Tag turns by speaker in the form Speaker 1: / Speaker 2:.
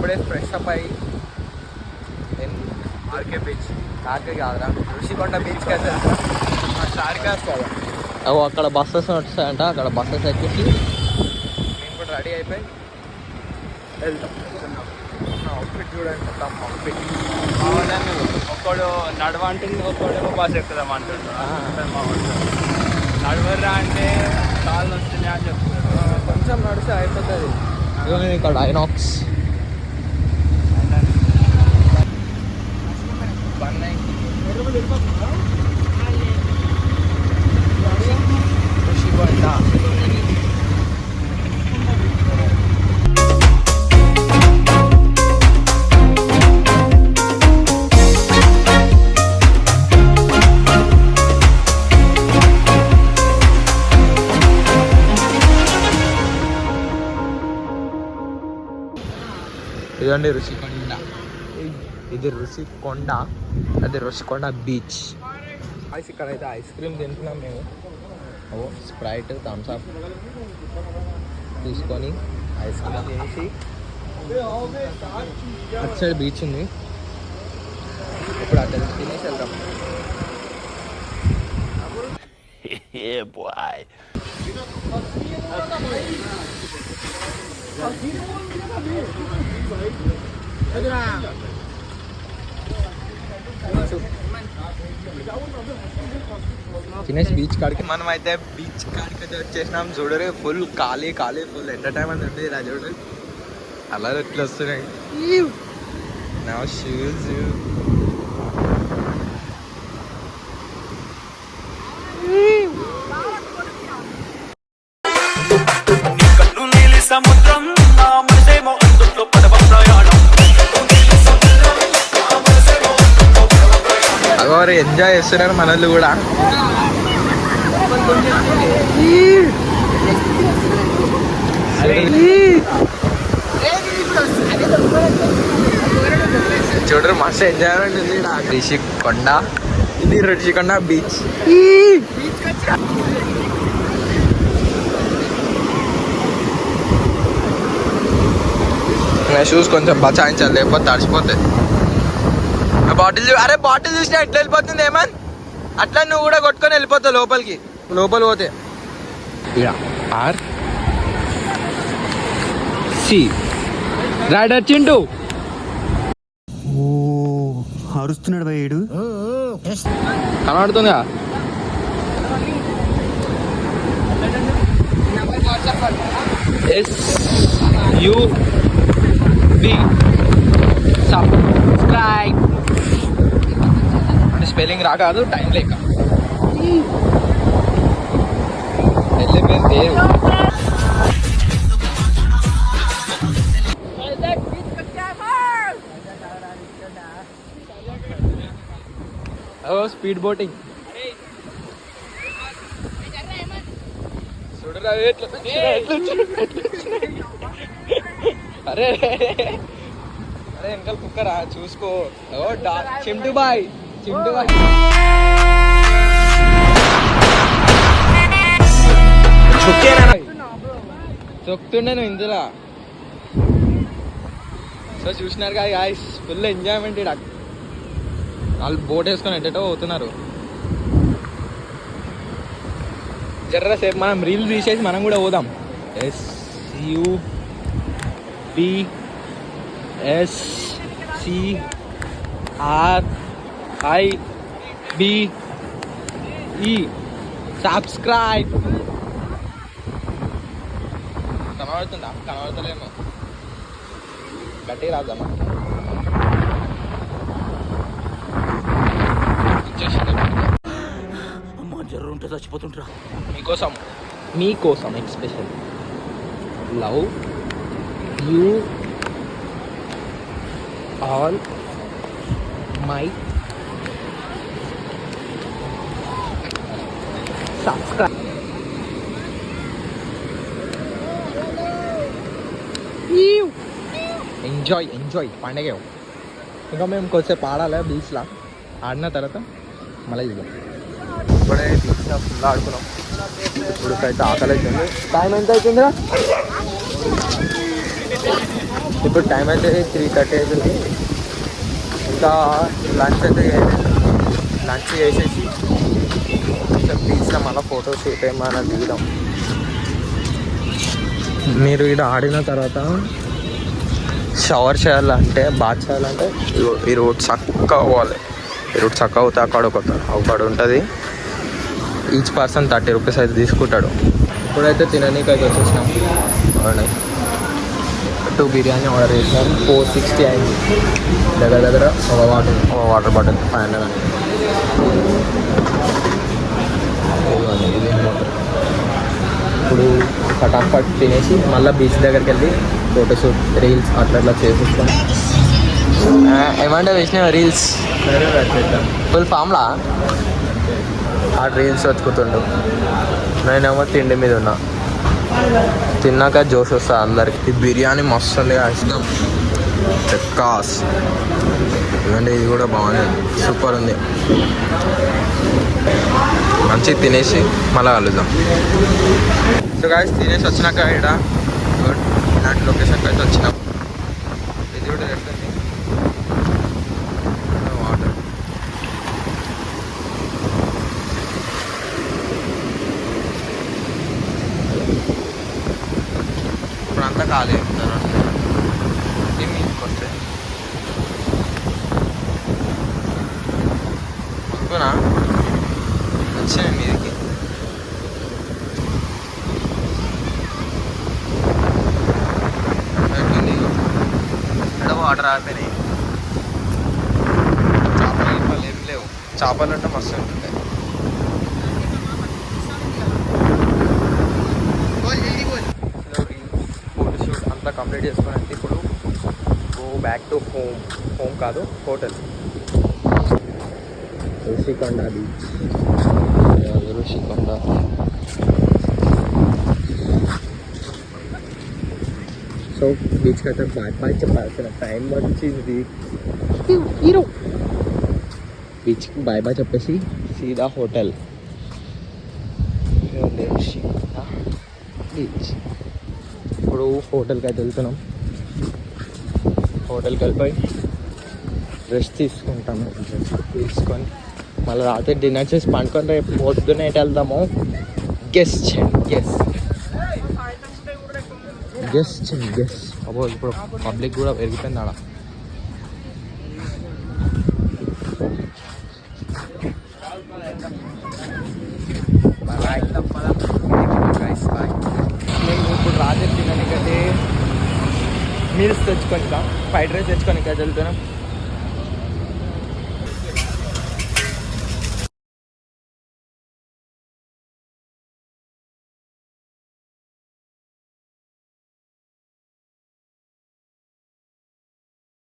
Speaker 1: ఇప్పుడే fresh up అయ్యి RK beach, RK కాదురా ఋషికొండ బీచ్కి అయితే స్టార్కే వస్తుంది. అవి అక్కడ బస్సెస్ వస్తాయంట, అక్కడ బస్సెస్ ఎక్కేసి నేను కూడా రెడీ అయిపోయి వెళ్తాం. అవుట్ఫిట్ చూడండి, మొత్తం అవుట్ఫిట్
Speaker 2: ఒక్కడు నడవంటుంది, ఒక్కడేమో బస్ ఎక్కుదాం అంటుంటాడు. నడవర్రా అంటే కాళ్ళు వస్తున్నాయి అని చెప్తున్నాడు.
Speaker 1: కొంచెం నడిస్తే అయిపోతుంది. ఇక్కడ ఐనాక్స్ ఋషికొండ. ఇదండి ఋషికొండ, ఇది ఋషికొండ, అది ఋషికొండ బీచ్. ఇక్కడైతే ఐస్ క్రీమ్ తింటున్నాం మేము. స్ప్రైట్ థమ్స్ అప్ తీసుకొని ఐస్ క్రీమ్ తినేసి అటు సైడ్ బీచ్ ఉంది, ఇప్పుడు అక్కడ తినేసి వెళ్తాం. తినేసి బీచ్ కాడికి మనం అయితే బీచ్ కాడికి అయితే వచ్చేసినాం. చూడరు ఫుల్ ఖాళీ ఖాళీ, ఫుల్ ఎంటర్టైన్మెంట్ ఉంది. ఇలా చూడరు అలా ఎట్లా వస్తున్నాయి నా షూస్.
Speaker 3: సముద్రం
Speaker 1: అగోరు ఎంజాయ్ చేస్తున్నారు మనోళ్ళు కూడా. చూడరు మస్తు ఎంజాయ్మెంట్ ఉంది. ఋషికొండ, ఇది ఋషికొండ బీచ్. షూస్ కొంచెం బచాయించాలి, లేకపోతే తడిచిపోతాయి. బాటిల్ అరే బాటిల్ చూసినా ఎట్లా వెళ్ళిపోతుంది ఏమన్, అట్లా నువ్వు కూడా కొట్టుకొని వెళ్ళిపోతావు లోపలికి. లోపల పోతే ఆర్ సి రైడర్ చింటూ
Speaker 4: అరుస్తున్నాడు భయ్యుడు.
Speaker 1: కనబడుతుందా? SUV subscribe. స్పెల్లింగ్ రా కాదు, టైం లేక వెళ్ళిపోయింది. స్పీడ్ బోటింగ్ చూడరా. అరే అరే వెనకాల కుక్కరా చూసుకో. Chintu boy, Chintu boy. చొక్తుండే నువ్వు ఇందులో. సో చూసినారు కదా గాయ్స్, ఫుల్ ఎంజాయ్మెంట్. ఇక్కడ వాళ్ళు బోట్ వేసుకొని ఎట్టేటో పోతున్నారు. జర్ర సేపు మనం రీల్ తీసేసి మనం కూడా పోదాం. SUBSCRIBE subscribe. కనబడుతుందా? కనబడతలేమో, గట్టిగా రాద్దామా?
Speaker 3: జర్ర ఉంటే చచ్చిపోతుంటారా.
Speaker 1: మీకోసం special love you all my subscribe. Enjoy పండగ. ఇంకా మేము కొద్దిసేపు ఆడాలి బీచ్లో. ఆడిన తర్వాత మళ్ళీ చూద్దాం. ఇప్పుడే బీచ్లో ఫుల్ ఆడుకున్నాం. ఇప్పుడైతే ఆకలి అవుతుంది. టైం ఎంత అవుతుందిరా? ఇప్పుడు టైం అయితే 3:30 అవుతుంది. ఇంకా లంచ్ అయితే లంచ్ చేసేసి కొంచెం బీచ్లో మళ్ళీ ఫోటో షూట్ ఏమైనా దిగుదాం. మీరు ఇక్కడ ఆడిన తర్వాత షవర్ చేయాలంటే బాత్ చేయాలంటే ఈ రోడ్ చక్కగా పోవాలి. ఈ రోడ్ చక్కగా అవుతే అక్కడ ఉంటుంది. ఈచ్ పర్సన్ 30 రూపీస్ అయితే తీసుకుంటాడు. ఇప్పుడైతే తిననీకి అయితే వచ్చేసినాం. 2 బిర్యానీ ఆర్డర్ చేసినాం. 460 అయింది. దగ్గర ఒక వాటర్ బాటిల్ 500 అని. ఇది వాటర్. ఇప్పుడు ఫటాఫట్ తినేసి మళ్ళీ బీచ్ దగ్గరికి వెళ్ళి ఫోటోషూట్ రీల్స్ అట్లా చేసేస్తాం. ఏమంటే వేసిన రీల్స్ ఫుల్ ఫామ్లా ఆ రీల్స్ వెతుకుతుండు. నేనేమో తిండి మీద ఉన్నా. తిన్నాక జోష్ వస్తుంది అందరికి. ఈ బిర్యానీ మస్తు ఉంది. ఇష్టం చెక్కాస్. ఎందుకంటే ఇది కూడా బాగుంది, సూపర్ ఉంది. మంచిగా తినేసి మళ్ళీ కలుద్దాం. సో గాయస్ తినేసి వచ్చినాక ఇక్కడ గుడ్ ఇలాంటి లొకేషన్కి అయితే వచ్చినాం. ఇది కూడా ఎట్లుంది వాటర్. ఇప్పుడు అంతా ఖాళీ ఏమి వస్తే అనుకున్నా వచ్చాను మీదికి. వాటర్ ఆడిపోయినాయి. చేపలు ఏం లేవు. చేపలు అంటే మస్తు ఉంటుంటాయి. ఫోటోషూట్ అంతా కంప్లీట్ చేసుకుని ఇప్పుడు గో బ్యాక్ టు హోమ్ కాదు hotel. Rushikonda beach. Rushikonda so బీచ్కి అయితే బాయ్ చెప్పాల్సిన టైం వచ్చింది. బీచ్కి బాయ్ చెప్పేసి సీదా హోటల్. బీచ్. ఇప్పుడు హోటల్కి అయితే వెళ్తున్నాం. హోటల్కి వెళ్ళిపోయి రెస్ట్ తీసుకుంటాము. రెస్ట్ తీసుకొని మళ్ళీ రాత్రి డిన్నర్ చేసి పండుకొని రేపు పొద్దున్న ఎటు వెళ్దాము గెస్ట్ అబ్బో ఇప్పుడు పబ్లిక్ కూడా పెరిగిపోయింది ఆడ. నేను ఇప్పుడు రాత్రి తినడానికైతే మీల్స్ తెచ్చుకొని ఫ్రైడ్ రైస్ తెచ్చుకొని వెళ్తున్నాం.